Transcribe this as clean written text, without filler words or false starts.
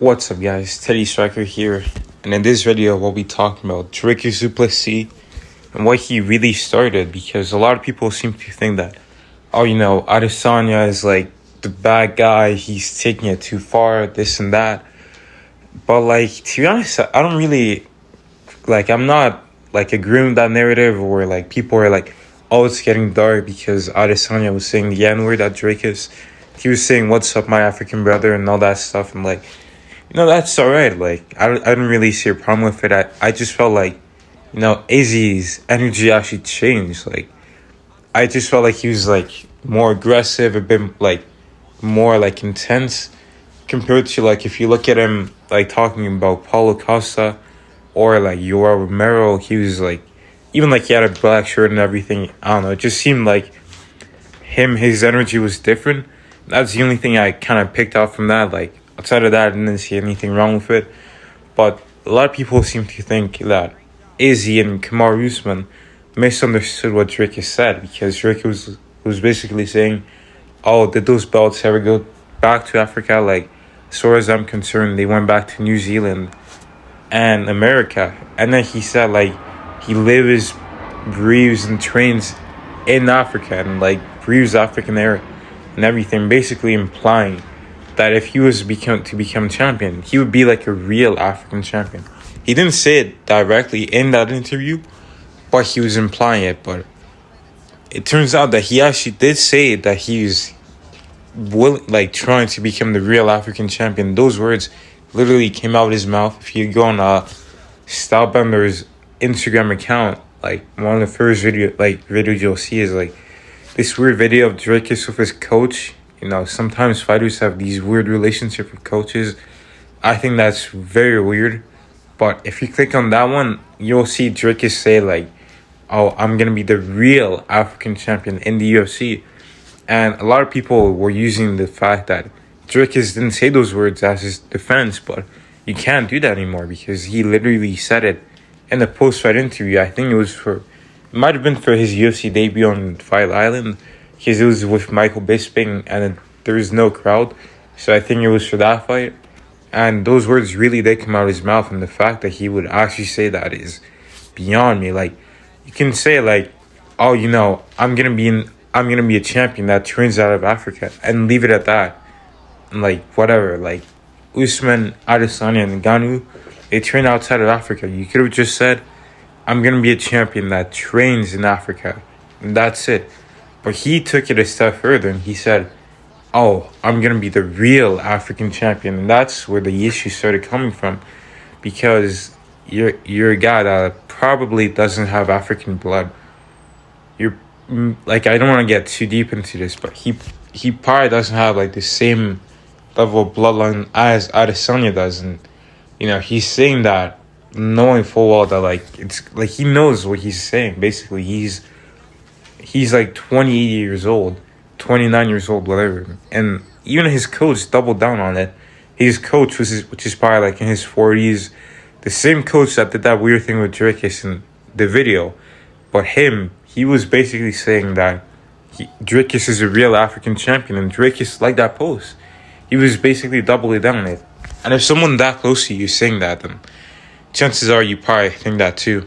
What's up, guys? Teddy Striker here, and in this video we'll be talking about Dricus Du Plessis and what he really started, because a lot of people seem to think that, Adesanya is like the bad guy, he's taking it too far, this and that. But to be honest, I don't really, I'm not agreeing with that narrative where people are like, oh, it's getting dark because Adesanya was saying the N-word at Dricus. He was saying, what's up, my African brother, and all that stuff, and that's all right. I didn't really see a problem with it. I just felt Izzy's energy actually changed. I just felt like he was more aggressive, a bit more intense compared to if you look at him talking about Paulo Costa or Yoel Romero. He was even he had a black shirt and everything. I don't know. It just seemed like his energy was different. That's the only thing I kind of picked out from that. Outside of that, I didn't see anything wrong with it. But a lot of people seem to think that Izzy and Kamaru Usman misunderstood what Dricus said, because Dricus was basically saying, oh, did those belts ever go back to Africa? As far as I'm concerned, they went back to New Zealand and America. And then he said, he lives, breathes, and trains in Africa and, breathes African air and everything, basically implying that if he was to become champion, he would be a real African champion. He didn't say it directly in that interview, but he was implying it. But it turns out that he actually did say that he's trying to become the real African champion. Those words literally came out of his mouth. If you go on Stylebender's Instagram account, one of the first videos you'll see is this weird video of Dricus with his coach. Sometimes fighters have these weird relationships with coaches. I think that's very weird. But if you click on that one, you'll see Dricus say oh, I'm going to be the real African champion in the UFC. And a lot of people were using the fact that Dricus didn't say those words as his defense. But you can't do that anymore, because he literally said it in the post-fight interview. I think it might have been for his UFC debut on Fight Island, because it was with Michael Bisping and there was no crowd. So I think it was for that fight. And those words really did come out of his mouth. And the fact that he would actually say that is beyond me. You can say oh, I'm gonna be a champion that trains out of Africa, and leave it at that. And whatever. Usman, Adesanya, and Ngannou, they train outside of Africa. You could have just said, I'm gonna be a champion that trains in Africa. And that's it. But he took it a step further and he said, oh, I'm going to be the real African champion. And that's where the issue started coming from, because you're a guy that probably doesn't have African blood. You're I don't want to get too deep into this, but he probably doesn't have the same level of bloodline as Adesanya does. And, he's saying that knowing full well that it's he knows what he's saying. Basically, he's 28 years old, 29 years old, whatever. And even his coach doubled down on it. His coach, which is probably in his 40s, the same coach that did that weird thing with Dricus in the video. But he was basically saying that Dricus is a real African champion. And Dricus liked that post. He was basically doubling down on it. And if someone that close to you is saying that, then chances are you probably think that too.